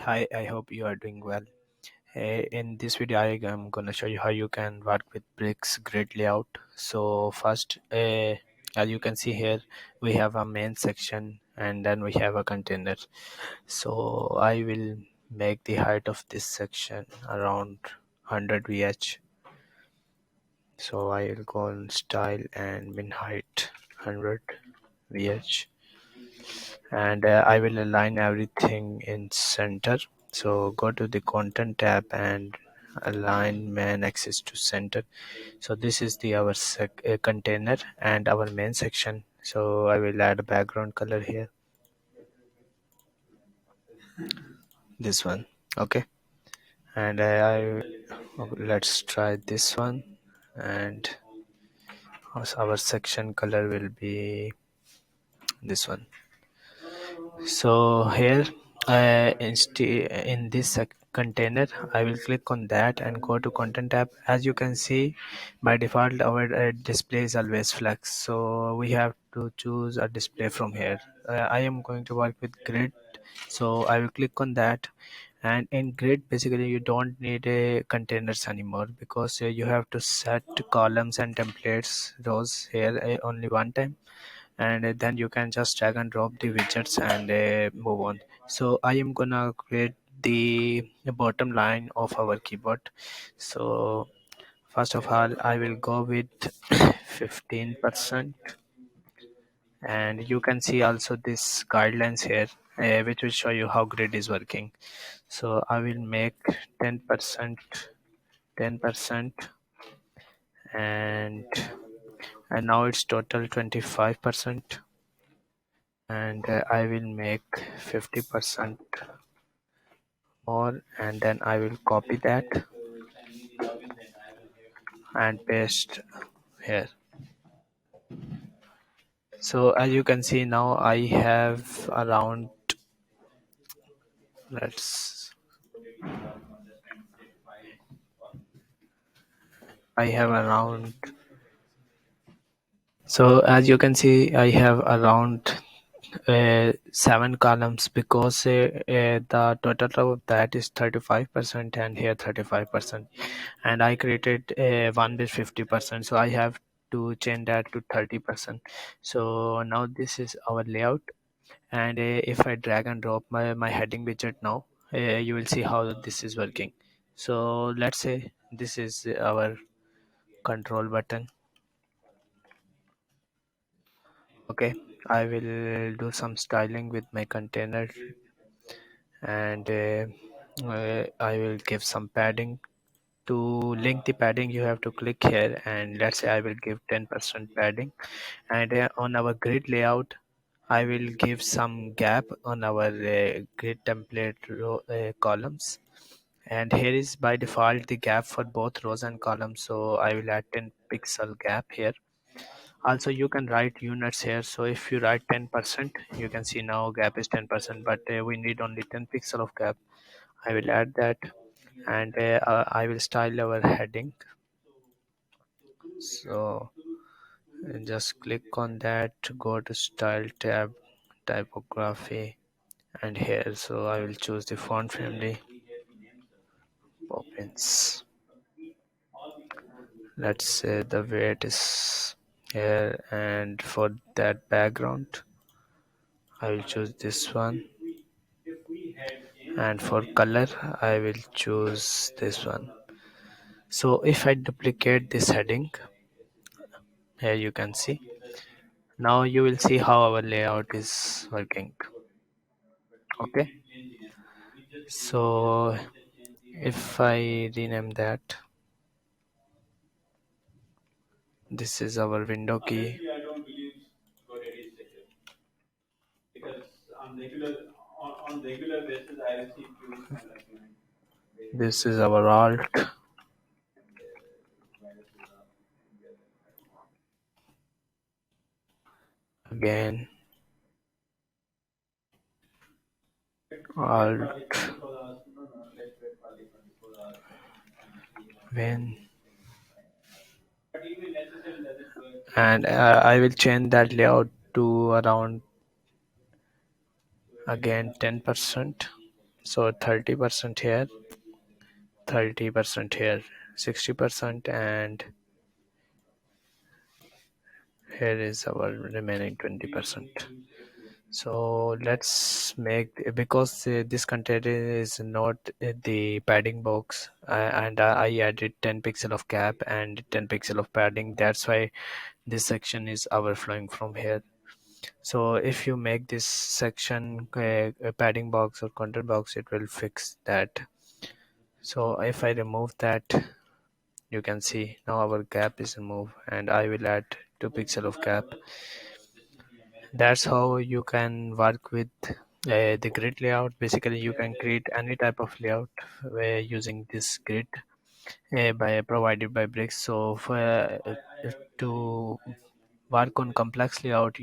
Hi, I hope you are doing well. In this video, I am going to show you how you can work with bricks grid layout. So first, as you can see here, we have a main section and then we have a container. So I will make the height of this section around 100 VH. So I will go on style and min height 100 VH. And I will align everything in center. So go to the content tab and align main axis to center. So this is the our container and our main section. So I will add a background color here, this one. Okay, and let's try this one, and our section color will be this one. So here in this container, I will click on that and go to content tab. As you can see, by default our display is always flex, so we have to choose a display from here. I am going to work with grid, so I will click on that. And in grid, basically you don't need a containers anymore, because you have to set columns and templates rows here only one time, and then you can just drag and drop the widgets and move on. So I am gonna create the bottom line of our keyboard. So first of all, I will go with 15%, and you can see also this guidelines here, which will show you how grid is working. So I will make 10%, 10%, and now it's total 25%. And I will make 50% more, and then I will copy that and paste here. So as you can see, now I have around, I have around so as you can see, I have around 7 columns, because the total of that is 35% and here 35%, and I created one with 50%, so I have to change that to 30%. So now this is our layout, and if I drag and drop my heading widget now, you will see how this is working. So let's say this is our control button. Okay, I will do some styling with my container, and I will give some padding. To link the padding, you have to click here, and let's say I will give 10% padding. And on our grid layout, I will give some gap on our grid template row columns, and here is by default the gap for both rows and columns, so I will add 10 pixel gap here. Also you can write units here, so if you write 10%, you can see now gap is 10%, but we need only 10 pixel of gap. I will add that, and I will style our heading. So just click on that, go to style tab, typography, and here, so I will choose the font family Poppins. Let's say the weight is here, and for that background I will choose this one, and for color I will choose this one. So if I duplicate this heading, here you can see, now you will see how our layout is working. Okay, so if I rename that, this is our window key, this is our alt, again alt, win, and I will change that layout to around again 10%. So 30% here, 30% here, 60%, and here is our remaining 20%. So let's make, because this container is not the padding box, and I added 10 pixel of gap and 10 pixel of padding. That's why this section is overflowing from here. So if you make this section a padding box or content box, it will fix that. So if I remove that, you can see now our gap is removed, and I will add 2 pixel of gap. That's how you can work with the grid layout. Basically, you can create any type of layout using this grid by provided by bricks. So for to work on complex layout,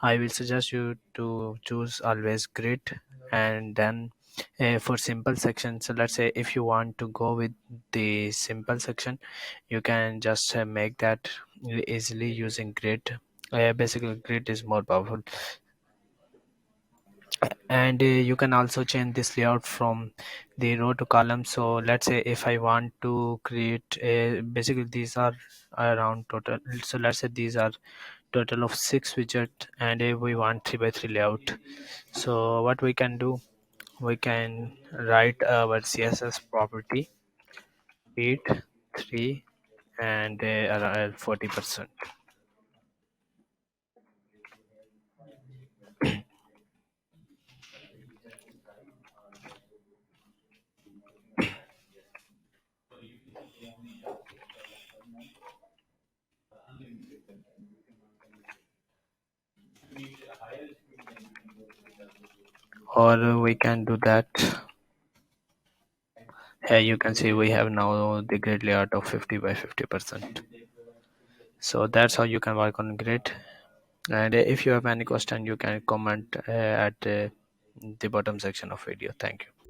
I will suggest you to choose always grid. And then for simple section, so let's say if you want to go with the simple section, you can just make that easily using grid. Basically grid is more powerful, and you can also change this layout from the row to column. So let's say if I want to create basically these are around total, so let's say these are total of 6 widget, and we want 3 by 3 layout. So what we can do, we can write our css property 8 3 and around 40%, or we can do that. Here you can see we have now the grid layout of 50 by 50%. So that's how you can work on grid. And if you have any question, you can comment at the bottom section of video. Thank you.